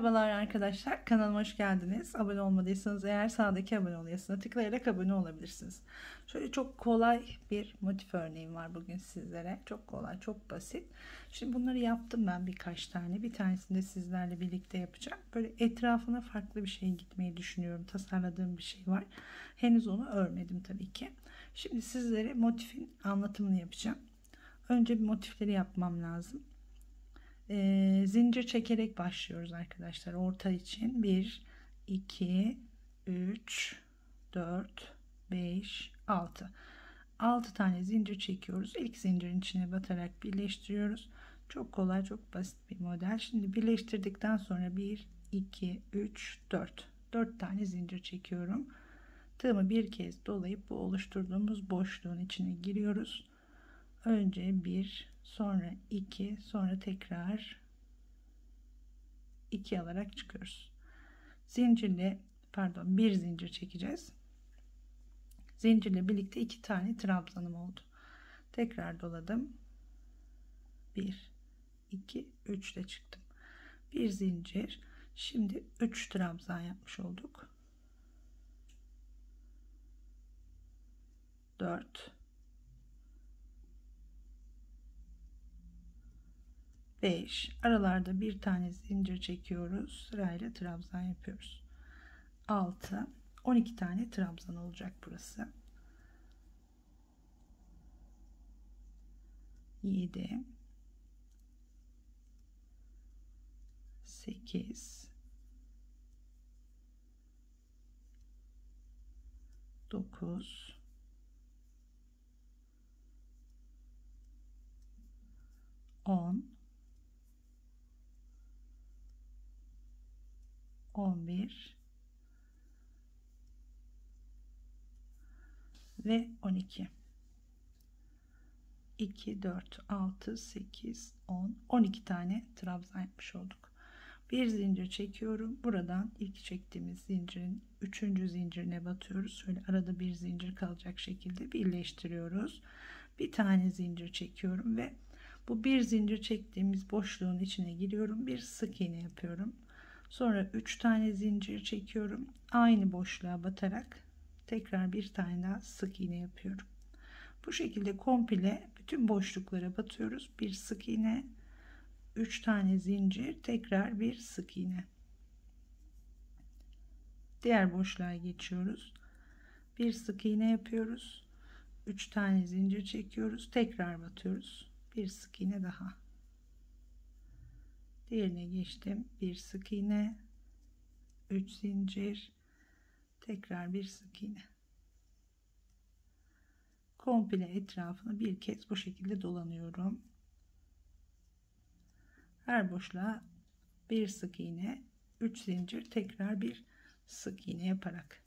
Merhabalar arkadaşlar, kanalıma hoş geldiniz. Abone olmadıysanız eğer sağdaki abone ol yazısına tıklayarak abone olabilirsiniz. Şöyle çok kolay bir motif örneğim var bugün sizlere. Çok kolay, çok basit. Şimdi bunları yaptım ben birkaç tane. Bir tanesini de sizlerle birlikte yapacağım. Böyle etrafına farklı bir şey gitmeyi düşünüyorum. Tasarladığım bir şey var. Henüz onu örmedim tabii ki. Şimdi sizlere motifin anlatımını yapacağım. Önce bir motifleri yapmam lazım. Zincir çekerek başlıyoruz arkadaşlar. Orta için 1 2 3 4 5 6 tane zincir çekiyoruz. İlk zincirin içine batarak birleştiriyoruz. Çok kolay, çok basit bir model. Şimdi birleştirdikten sonra 1 2 3 4 tane zincir çekiyorum. Tığımı bir kez dolayıp bu oluşturduğumuz boşluğun içine giriyoruz. Önce 1, sonra 2, sonra tekrar 2 alarak çıkıyoruz. Zincirle bir zincir çekeceğiz. Zincirle birlikte 2 tane trabzanım oldu. Tekrar doladım. 1 2 3 ile çıktım. Bir zincir. Şimdi 3 trabzan yapmış olduk. 4 5 aralarda bir tane zincir çekiyoruz. Sırayla trabzan yapıyoruz. 6 12 tane trabzan olacak burası. 7 8 9 10 11 ve 12 2 4 6 8 10 12 tane trabzan yapmış olduk. Bir zincir çekiyorum. Buradan ilk çektiğimiz zincirin 3. zincirine batıyoruz. Şöyle arada bir zincir kalacak şekilde birleştiriyoruz. Bir tane zincir çekiyorum ve bu bir zincir çektiğimiz boşluğun içine giriyorum. Bir sık iğne yapıyorum. Sonra 3 tane zincir çekiyorum. Aynı boşluğa batarak tekrar bir tane daha sık iğne yapıyorum. Bu şekilde komple bütün boşluklara batıyoruz. Bir sık iğne, 3 tane zincir, tekrar bir sık iğne. Diğer boşluğa geçiyoruz. Bir sık iğne yapıyoruz. 3 tane zincir çekiyoruz. Tekrar batıyoruz. Bir sık iğne daha. Diğerine geçtim. Bir sık iğne, 3 zincir, tekrar bir sık iğne. Komple etrafını bir kez bu şekilde dolanıyorum. Her boşluğa bir sık iğne, 3 zincir, tekrar bir sık iğne yaparak.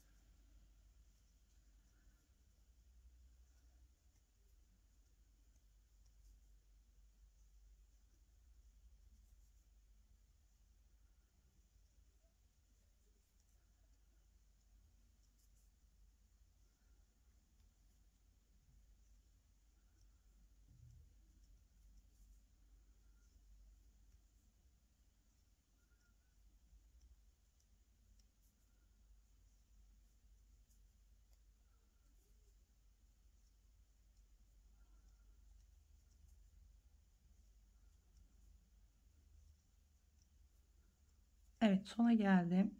Evet, sona geldim.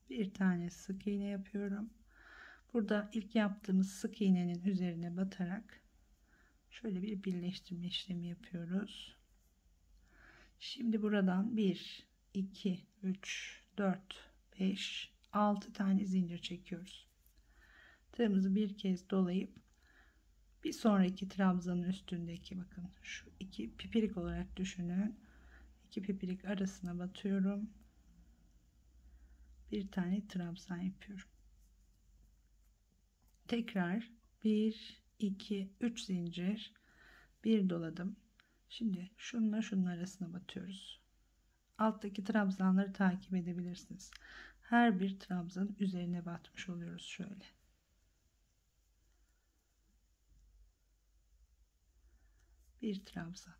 Bir tane sık iğne yapıyorum. Burada ilk yaptığımız sık iğnenin üzerine batarak şöyle bir birleştirme işlemi yapıyoruz. Şimdi buradan 1 2 3 4 5 6 tane zincir çekiyoruz. Tığımızı bir kez dolayıp bir sonraki trabzanın üstündeki, bakın şu iki pipirik olarak düşünün. İki pipirik arasına batıyorum. Bir tane trabzan yapıyorum. Tekrar 1 2 3 zincir, bir doladım. Şimdi şununla şunun arasına batıyoruz. Alttaki trabzanları takip edebilirsiniz. Her bir trabzanın üzerine batmış oluyoruz şöyle. Bir trabzan,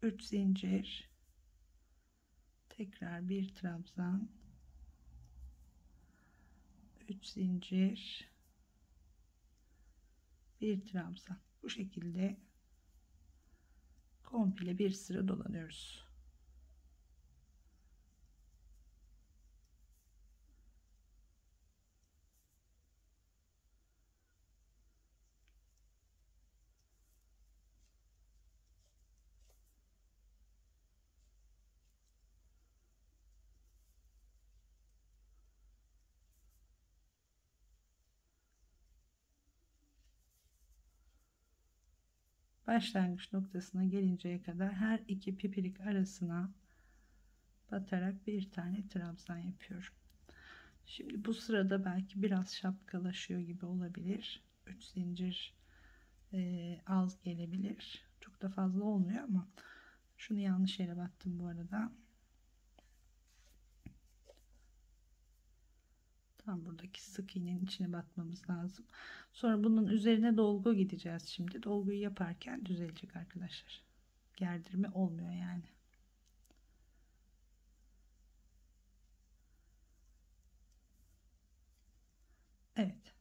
3 zincir, tekrar bir trabzan, 3 zincir, bir trabzan. Bu şekilde komple bir sıra dolanıyoruz. Başlangıç noktasına gelinceye kadar her iki pipirik arasına batarak bir tane trabzan yapıyorum. Şimdi bu sırada belki biraz şapkalaşıyor gibi olabilir. 3 zincir az gelebilir. Çok da fazla olmuyor ama şunu yanlış yere battım bu arada. Tam buradaki sık iğnenin içine batmamız lazım. Sonra bunun üzerine dolgu gideceğiz şimdi. Dolguyu yaparken düzelecek arkadaşlar. Gerdirme olmuyor yani. Evet.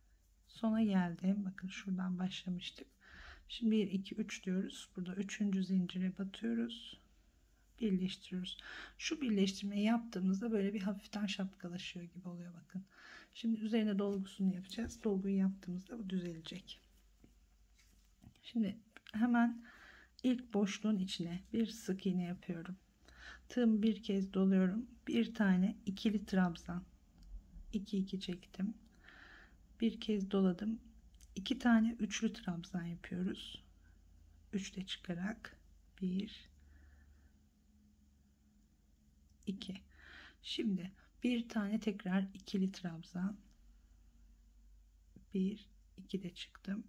Sona geldim. Bakın şuradan başlamıştık. Şimdi 1 2 3 diyoruz. Burada 3. zincire batıyoruz. Birleştiriyoruz. Şu birleştirmeyi yaptığımızda böyle bir hafiften şapkalaşıyor gibi oluyor bakın. Şimdi üzerine dolgusunu yapacağız. Dolguyu yaptığımızda bu düzelecek. Şimdi hemen ilk boşluğun içine bir sık iğne yapıyorum. Tığımı bir kez doluyorum. Bir tane ikili trabzan. 2 2 çektim. Bir kez doladım. 2 tane üçlü trabzan yapıyoruz. 3 de çıkarak 1 2. Şimdi bir tane tekrar ikili trabzan, 1 2 de çıktım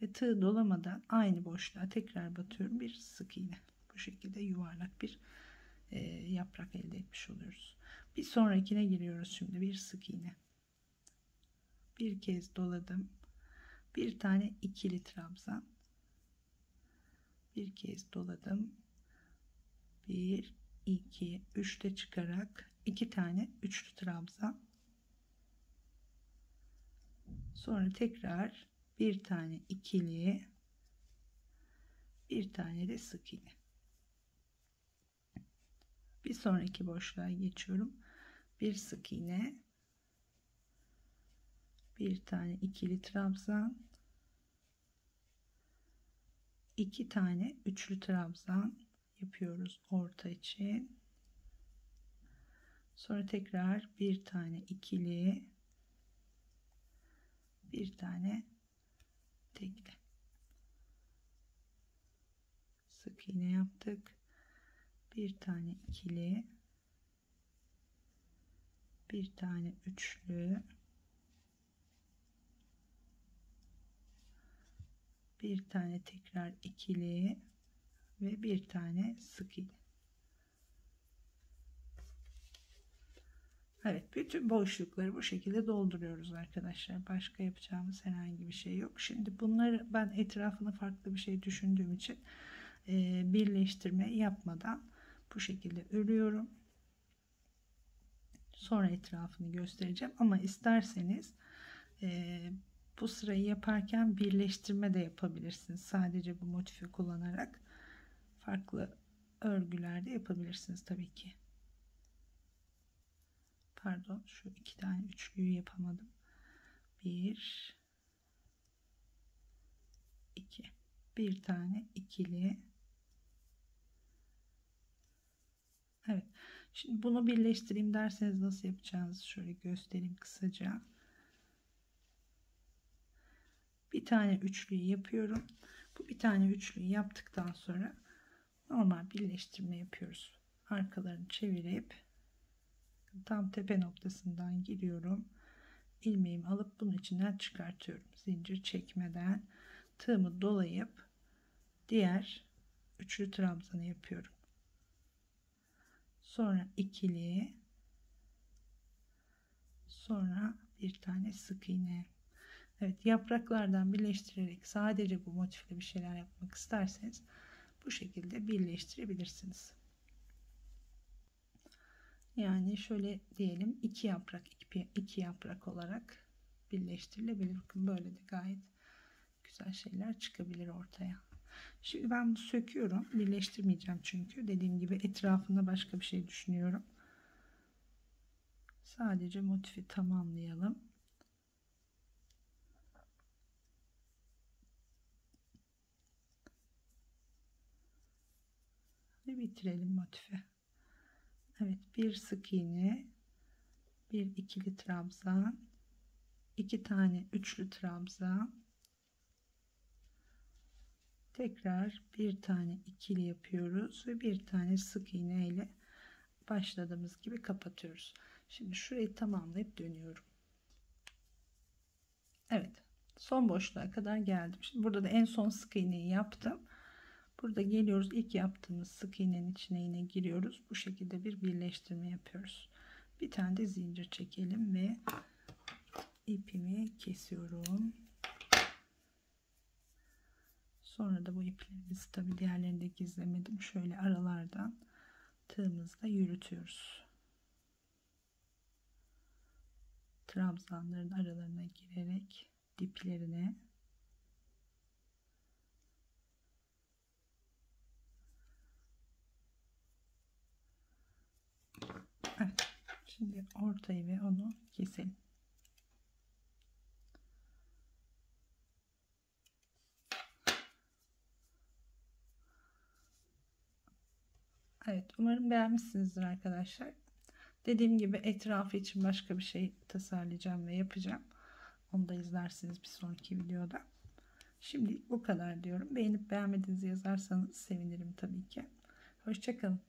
ve tığ dolamadan aynı boşluğa tekrar batıyorum, bir sık iğne. Bu şekilde yuvarlak bir yaprak elde etmiş oluyoruz. Bir sonrakine giriyoruz. Şimdi bir sık iğne, bir kez doladım, bir tane ikili trabzan, bir kez doladım, 1 2 3 de çıkarak 2 tane üçlü trabzan, sonra tekrar bir tane ikili, bir tane de sık iğne. Bir sonraki boşluğa geçiyorum. Bir sık iğne, bir tane ikili trabzan, 2 tane üçlü trabzan yapıyoruz orta için. Sonra tekrar bir tane ikili, bir tane tekli. Sık iğne yaptık. Bir tane ikili, bir tane üçlü, bir tane tekrar ikili ve bir tane sık iğne. Evet, bütün boşlukları bu şekilde dolduruyoruz arkadaşlar. Başka yapacağımız herhangi bir şey yok. Şimdi bunları ben etrafını farklı bir şey düşündüğüm için birleştirme yapmadan bu şekilde örüyorum. Sonra etrafını göstereceğim ama isterseniz bu sırayı yaparken birleştirme de yapabilirsiniz. Sadece bu motifi kullanarak farklı örgülerde yapabilirsiniz tabii ki. Pardon, şu 2 tane üçlüyü yapamadım. 1 2, bir tane ikili. Evet, şimdi bunu birleştireyim derseniz nasıl yapacağınızı şöyle göstereyim kısaca. Bir tane üçlüyü yapıyorum. Bu bir tane üçlüyü yaptıktan sonra normal birleştirme yapıyoruz. Arkalarını çevirip tam tepe noktasından giriyorum. İlmeğimi alıp bunun içinden çıkartıyorum. Zincir çekmeden tığımı dolayıp diğer üçlü trabzanı yapıyorum. Sonra ikili, sonra bir tane sık iğne. Evet, yapraklardan birleştirerek sadece bu motifle bir şeyler yapmak isterseniz bu şekilde birleştirebilirsiniz. Yani şöyle diyelim, iki yaprak olarak birleştirilebilir. Bakın böyle de gayet güzel şeyler çıkabilir ortaya. Şimdi ben bunu söküyorum. Birleştirmeyeceğim çünkü. Dediğim gibi etrafında başka bir şey düşünüyorum. Sadece motifi tamamlayalım. Ve bitirelim motifi. Evet, bir sık iğne, bir ikili trabzan, iki tane üçlü trabzan, tekrar bir tane ikili yapıyoruz ve bir tane sık iğne ile başladığımız gibi kapatıyoruz. Şimdi şurayı tamamlayıp dönüyorum. Evet, son boşluğa kadar geldim. Şimdi burada da en son sık iğneyi yaptım. Burada geliyoruz, ilk yaptığımız sık iğnenin içine yine giriyoruz. Bu şekilde bir birleştirme yapıyoruz. Bir tane de zincir çekelim ve ipimi kesiyorum. Sonra da bu iplerimizi, tabi diğerlerini de gizlemedim, şöyle aralardan tığımızla yürütüyoruz. Trabzanların aralarına girerek diplerine. Evet, şimdi ortayı ve onu keselim. Evet, umarım beğenmişsinizdir arkadaşlar. Dediğim gibi etrafı için başka bir şey tasarlayacağım ve yapacağım. Onu da izlersiniz bir sonraki videoda. Şimdi bu kadar diyorum. Beğenip beğenmediğinizi yazarsanız sevinirim tabii ki. Hoşça kalın.